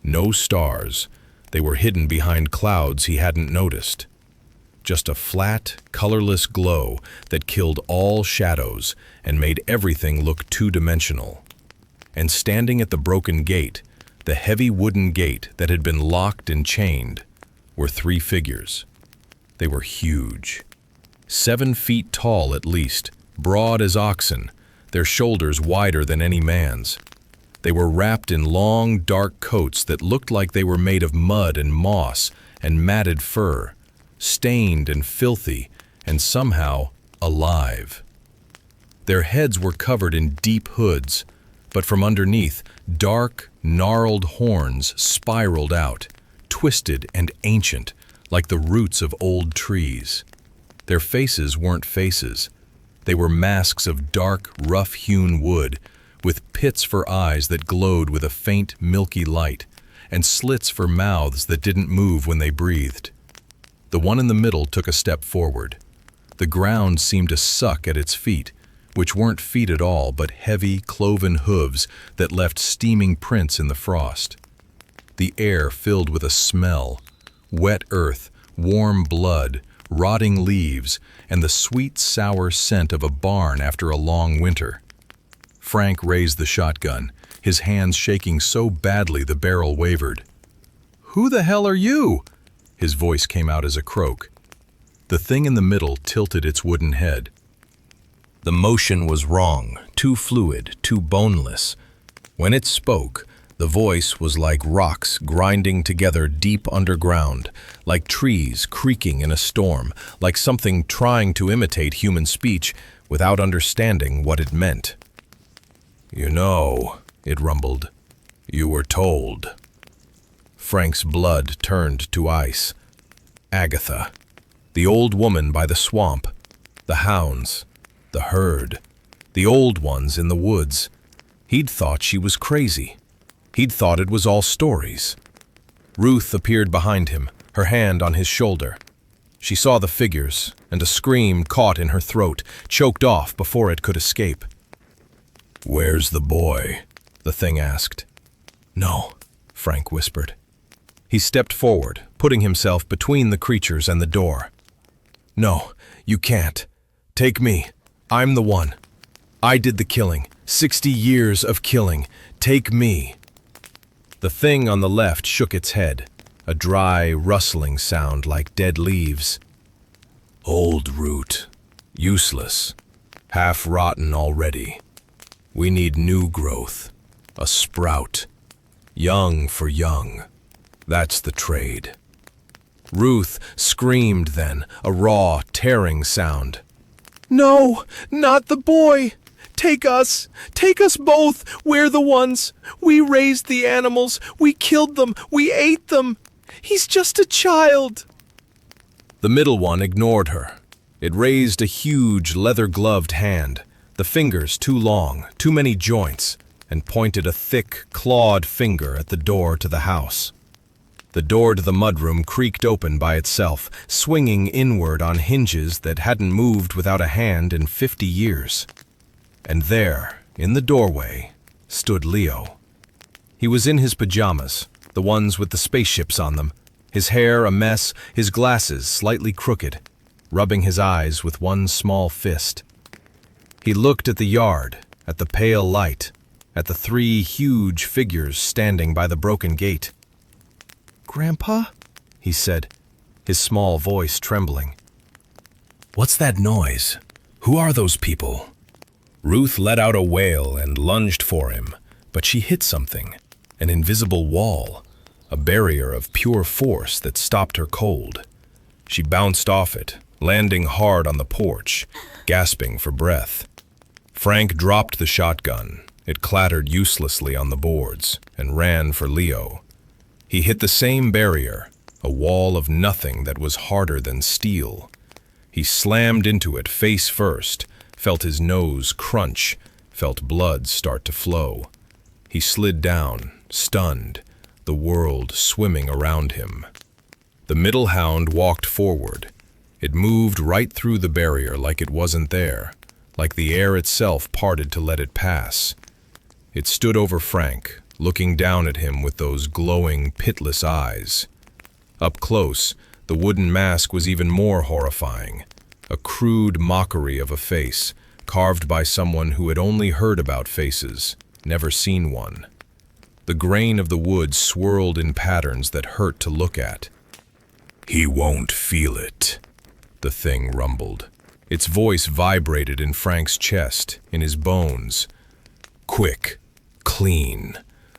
No stars. They were hidden behind clouds he hadn't noticed. Just a flat, colorless glow that killed all shadows and made everything look two-dimensional. And standing at the broken gate, the heavy wooden gate that had been locked and chained, were 3 figures. They were huge. 7 feet tall at least, broad as oxen, their shoulders wider than any man's. They were wrapped in long, dark coats that looked like they were made of mud and moss and matted fur, stained and filthy, and somehow alive. Their heads were covered in deep hoods, but from underneath, dark, gnarled horns spiraled out, twisted and ancient, like the roots of old trees. Their faces weren't faces. They were masks of dark, rough-hewn wood, with pits for eyes that glowed with a faint, milky light, and slits for mouths that didn't move when they breathed. The one in the middle took a step forward. The ground seemed to suck at its feet, which weren't feet at all, but heavy, cloven hooves that left steaming prints in the frost. The air filled with a smell, wet earth, warm blood, rotting leaves, and the sweet, sour scent of a barn after a long winter. Frank raised the shotgun, his hands shaking so badly the barrel wavered. "Who the hell are you?" His voice came out as a croak. The thing in the middle tilted its wooden head. The motion was wrong, too fluid, too boneless. When it spoke, the voice was like rocks grinding together deep underground, like trees creaking in a storm, like something trying to imitate human speech without understanding what it meant. "You know," it rumbled, "you were told." Frank's blood turned to ice. Agatha, the old woman by the swamp, the hounds, the herd, the old ones in the woods. He'd thought she was crazy. He'd thought it was all stories. Ruth appeared behind him, her hand on his shoulder. She saw the figures, and a scream caught in her throat, choked off before it could escape. "Where's the boy?" the thing asked. "No," Frank whispered. He stepped forward, putting himself between the creatures and the door. "No, you can't. Take me. I'm the one. I did the killing. 60 years of killing. Take me." The thing on the left shook its head, a dry, rustling sound like dead leaves. "Old root. Useless. Half rotten already. We need new growth. A sprout. Young for young. That's the trade." Ruth screamed then, a raw, tearing sound. "No, not the boy! Take us! Take us both! We're the ones! We raised the animals! We killed them! We ate them! He's just a child!" The middle one ignored her. It raised a huge, leather-gloved hand, the fingers too long, too many joints, and pointed a thick, clawed finger at the door to the house. The door to the mudroom creaked open by itself, swinging inward on hinges that hadn't moved without a hand in 50 years. And there, in the doorway, stood Leo. He was in his pajamas, the ones with the spaceships on them, his hair a mess, his glasses slightly crooked, rubbing his eyes with one small fist. He looked at the yard, at the pale light, at the 3 huge figures standing by the broken gate. "Grandpa?" he said, his small voice trembling. "What's that noise? Who are those people?" Ruth let out a wail and lunged for him, but she hit something, an invisible wall, a barrier of pure force that stopped her cold. She bounced off it, landing hard on the porch, gasping for breath. Frank dropped the shotgun. It clattered uselessly on the boards, and ran for Leo. He hit the same barrier, a wall of nothing that was harder than steel. He slammed into it face first, felt his nose crunch, felt blood start to flow. He slid down, stunned, the world swimming around him. The middle hound walked forward. It moved right through the barrier like it wasn't there, like the air itself parted to let it pass. It stood over Frank, looking down at him with those glowing, pitless eyes. Up close, the wooden mask was even more horrifying, a crude mockery of a face, carved by someone who had only heard about faces, never seen one. The grain of the wood swirled in patterns that hurt to look at. "He won't feel it," the thing rumbled. Its voice vibrated in Frank's chest, in his bones. "Quick, clean,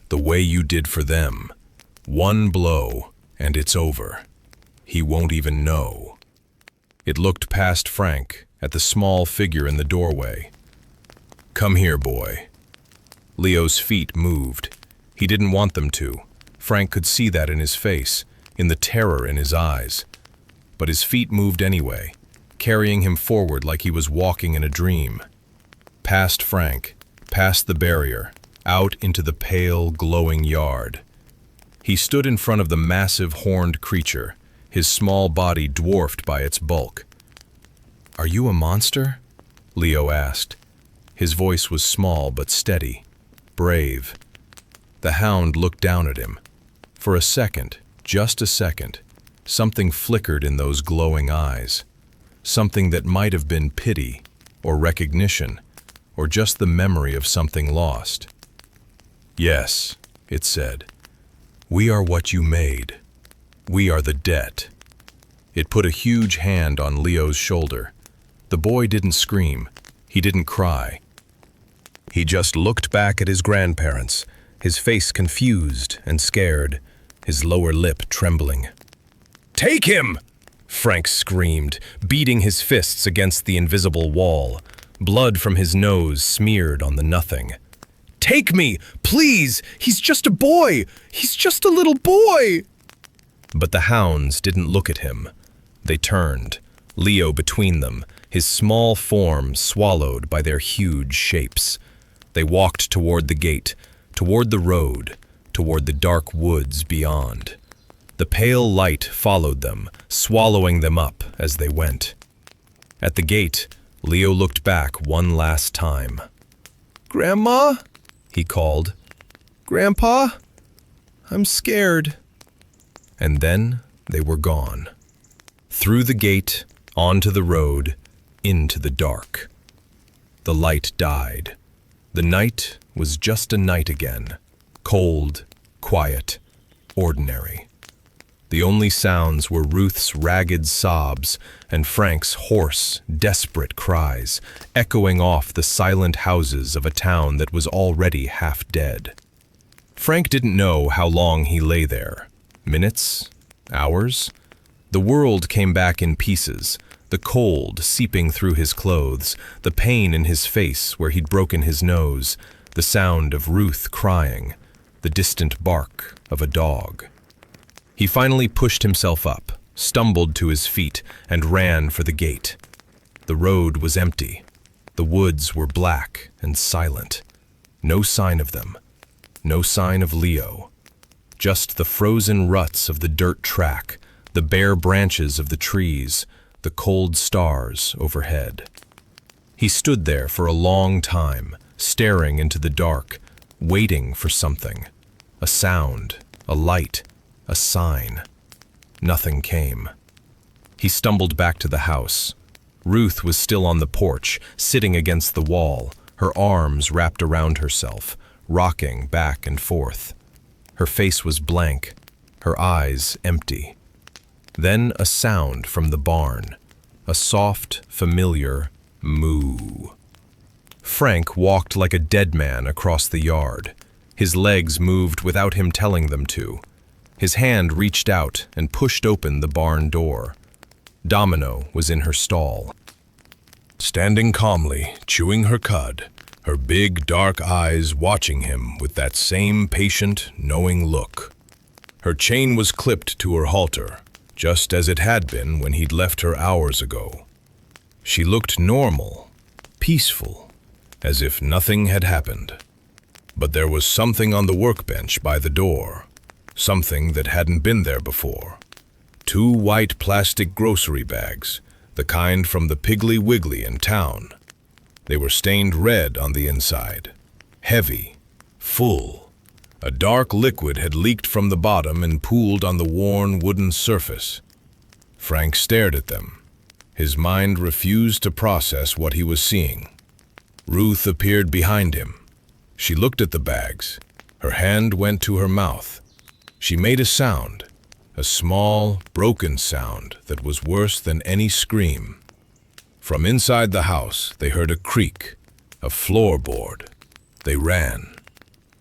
the way you did for them. One blow, and it's over. He won't even know." It looked past Frank, at the small figure in the doorway. "Come here, boy." Leo's feet moved. He didn't want them to. Frank could see that in his face, in the terror in his eyes. But his feet moved anyway, carrying him forward like he was walking in a dream. Past Frank, past the barrier, out into the pale, glowing yard. He stood in front of the massive horned creature, his small body dwarfed by its bulk. "Are you a monster?" Leo asked. His voice was small but steady, brave. The hound looked down at him. For a second, just a second, something flickered in those glowing eyes. Something that might have been pity, or recognition, or just the memory of something lost. "Yes," it said. "We are what you made. We are the debt." It put a huge hand on Leo's shoulder. The boy didn't scream. He didn't cry. He just looked back at his grandparents, his face confused and scared, his lower lip trembling. "Take him!" Frank screamed, beating his fists against the invisible wall. Blood from his nose smeared on the nothing. "Take me! Please! He's just a boy! He's just a little boy!" But the hounds didn't look at him. They turned, Leo between them, his small form swallowed by their huge shapes. They walked toward the gate, toward the road, toward the dark woods beyond. The pale light followed them, swallowing them up as they went. At the gate, Leo looked back one last time. "Grandma?" He called. "Grandpa? I'm scared." And then they were gone. Through the gate, onto the road, into the dark. The light died. The night was just a night again. Cold, quiet, ordinary. The only sounds were Ruth's ragged sobs and Frank's hoarse, desperate cries, echoing off the silent houses of a town that was already half dead. Frank didn't know how long he lay there. Minutes? Hours? The world came back in pieces, the cold seeping through his clothes, the pain in his face where he'd broken his nose, the sound of Ruth crying, the distant bark of a dog. He finally pushed himself up, stumbled to his feet, and ran for the gate. The road was empty. The woods were black and silent. No sign of them. No sign of Leo. Just the frozen ruts of the dirt track, the bare branches of the trees, the cold stars overhead. He stood there for a long time, staring into the dark, waiting for something. A sound, a light, a sign. Nothing came. He stumbled back to the house. Ruth was still on the porch, sitting against the wall, her arms wrapped around herself, rocking back and forth. Her face was blank, her eyes empty. Then a sound from the barn, a soft, familiar moo. Frank walked like a dead man across the yard. His legs moved without him telling them to. His hand reached out and pushed open the barn door. Domino was in her stall. Standing calmly, chewing her cud, her big, dark eyes watching him with that same patient, knowing look. Her chain was clipped to her halter, just as it had been when he'd left her hours ago. She looked normal, peaceful, as if nothing had happened. But there was something on the workbench by the door, something that hadn't been there before. 2 white plastic grocery bags, the kind from the Piggly Wiggly in town. They were stained red on the inside, heavy, full. A dark liquid had leaked from the bottom and pooled on the worn wooden surface. Frank stared at them. His mind refused to process what he was seeing. Ruth appeared behind him. She looked at the bags. Her hand went to her mouth. She made a sound, a small, broken sound that was worse than any scream. From inside the house, they heard a creak, a floorboard. They ran.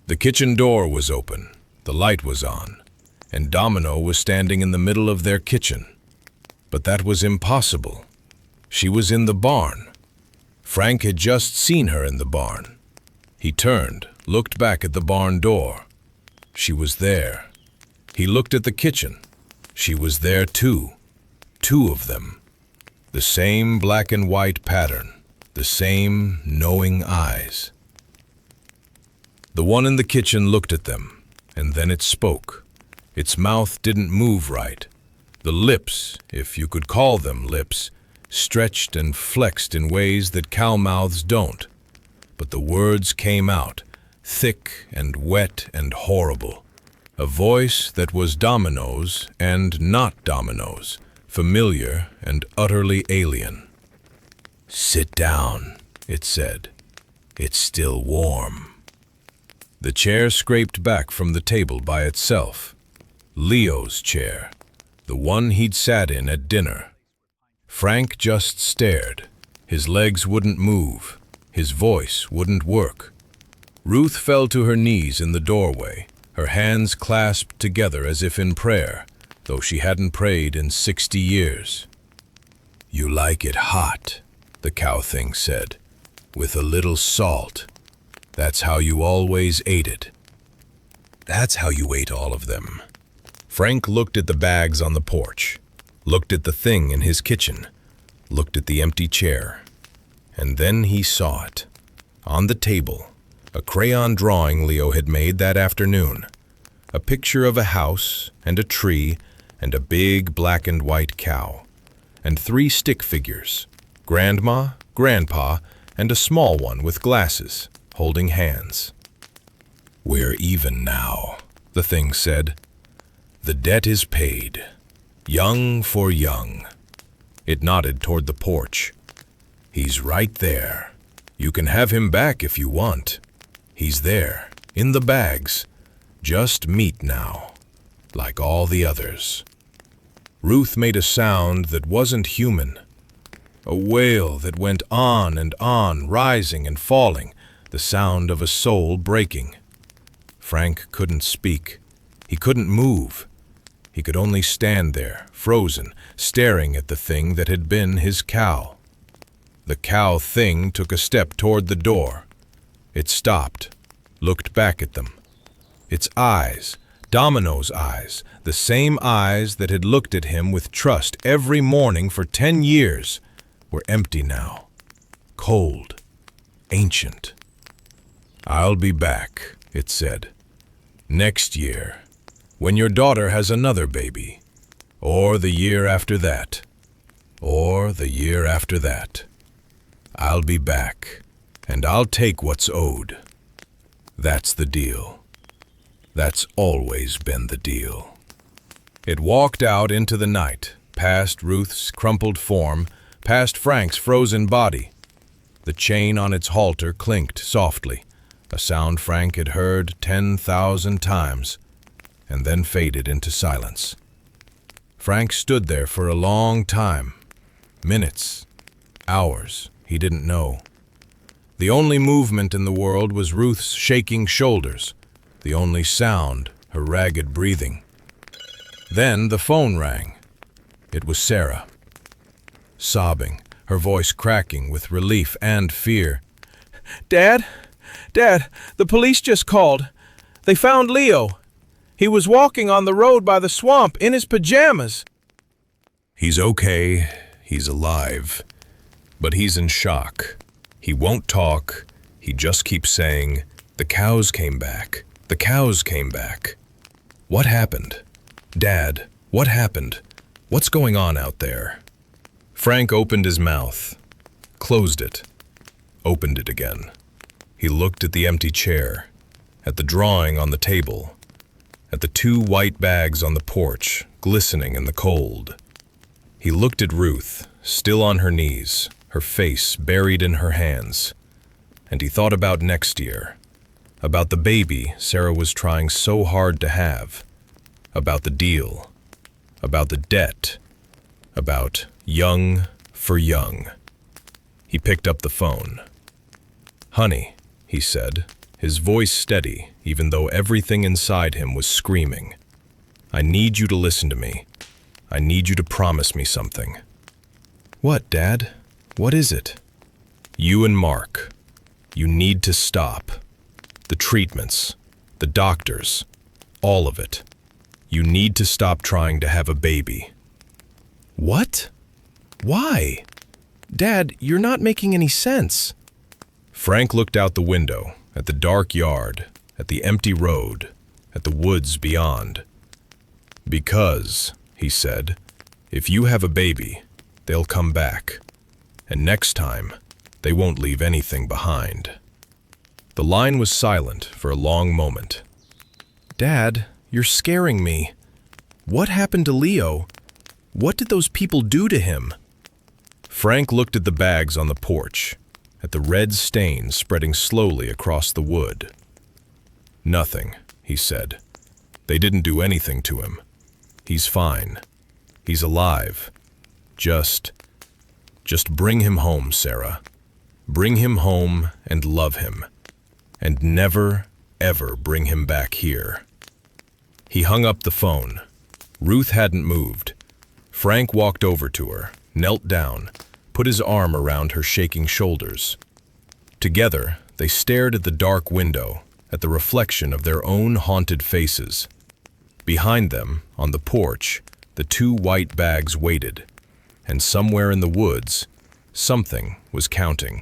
The kitchen door was open, the light was on, and Domino was standing in the middle of their kitchen. But that was impossible. She was in the barn. Frank had just seen her in the barn. He turned, looked back at the barn door. She was there. He looked at the kitchen. She was there too. 2 of them. The same black and white pattern, the same knowing eyes. The one in the kitchen looked at them, and then it spoke. Its mouth didn't move right. The lips, if you could call them lips, stretched and flexed in ways that cow mouths don't. But the words came out, thick and wet and horrible. A voice that was Domino's and not Domino's, familiar and utterly alien. "Sit down," it said. "It's still warm." The chair scraped back from the table by itself. Leo's chair, the one he'd sat in at dinner. Frank just stared. His legs wouldn't move. His voice wouldn't work. Ruth fell to her knees in the doorway, her hands clasped together as if in prayer, though she hadn't prayed in 60 years. "You like it hot," the cow thing said, "with a little salt. That's how you always ate it." That's how you ate all of them. Frank looked at the bags on the porch, looked at the thing in his kitchen, looked at the empty chair. And then he saw it. On the table, a crayon drawing Leo had made that afternoon. A picture of a house and a tree and a big black and white cow. And 3 stick figures, Grandma, Grandpa, and a small one with glasses, holding hands. "We're even now," the thing said. "The debt is paid. Young for young." It nodded toward the porch. "He's right there. You can have him back if you want. He's there, in the bags. Just meat now, like all the others." Ruth made a sound that wasn't human. A wail that went on and on, rising and falling, the sound of a soul breaking. Frank couldn't speak. He couldn't move. He could only stand there, frozen, staring at the thing that had been his cow. The cow thing took a step toward the door. It stopped, looked back at them. Its eyes, Domino's eyes, the same eyes that had looked at him with trust every morning for 10 years, were empty now, cold, ancient. "I'll be back," it said. "Next year, when your daughter has another baby, or the year after that, or the year after that. I'll be back, and I'll take what's owed. That's the deal. That's always been the deal." It walked out into the night, past Ruth's crumpled form, past Frank's frozen body. The chain on its halter clinked softly, a sound Frank had heard 10,000 times, and then faded into silence. Frank stood there for a long time, minutes, hours, he didn't know. The only movement in the world was Ruth's shaking shoulders, the only sound her ragged breathing. Then the phone rang. It was Sarah, sobbing, her voice cracking with relief and fear. "Dad? Dad, the police just called. They found Leo. He was walking on the road by the swamp in his pajamas." "He's okay. He's alive. But he's in shock. He won't talk. He just keeps saying, 'The cows came back. The cows came back.' What happened? Dad, what happened? What's going on out there?" Frank opened his mouth, closed it, opened it again. He looked at the empty chair, at the drawing on the table, at the 2 white bags on the porch, glistening in the cold. He looked at Ruth, still on her knees, her face buried in her hands, and he thought about next year, about the baby Sarah was trying so hard to have, about the deal, about the debt, about young for young. He picked up the phone. "Honey," he said, his voice steady, even though everything inside him was screaming. "I need you to listen to me. I need you to promise me something." "What, Dad? What is it?" "You and Mark. You need to stop. The treatments, the doctors, all of it. You need to stop trying to have a baby." "What? Why? Dad, you're not making any sense." Frank looked out the window, at the dark yard, at the empty road, at the woods beyond. "Because," he said, "if you have a baby, they'll come back. And next time, they won't leave anything behind." The line was silent for a long moment. "Dad, you're scaring me. What happened to Leo? What did those people do to him?" Frank looked at the bags on the porch, at the red stains spreading slowly across the wood. "Nothing," he said. "They didn't do anything to him. He's fine. He's alive. Just bring him home, Sarah. Bring him home and love him. And never, ever bring him back here." He hung up the phone. Ruth hadn't moved. Frank walked over to her, knelt down, put his arm around her shaking shoulders. Together, they stared at the dark window, at the reflection of their own haunted faces. Behind them, on the porch, the 2 white bags waited, and somewhere in the woods, something was counting.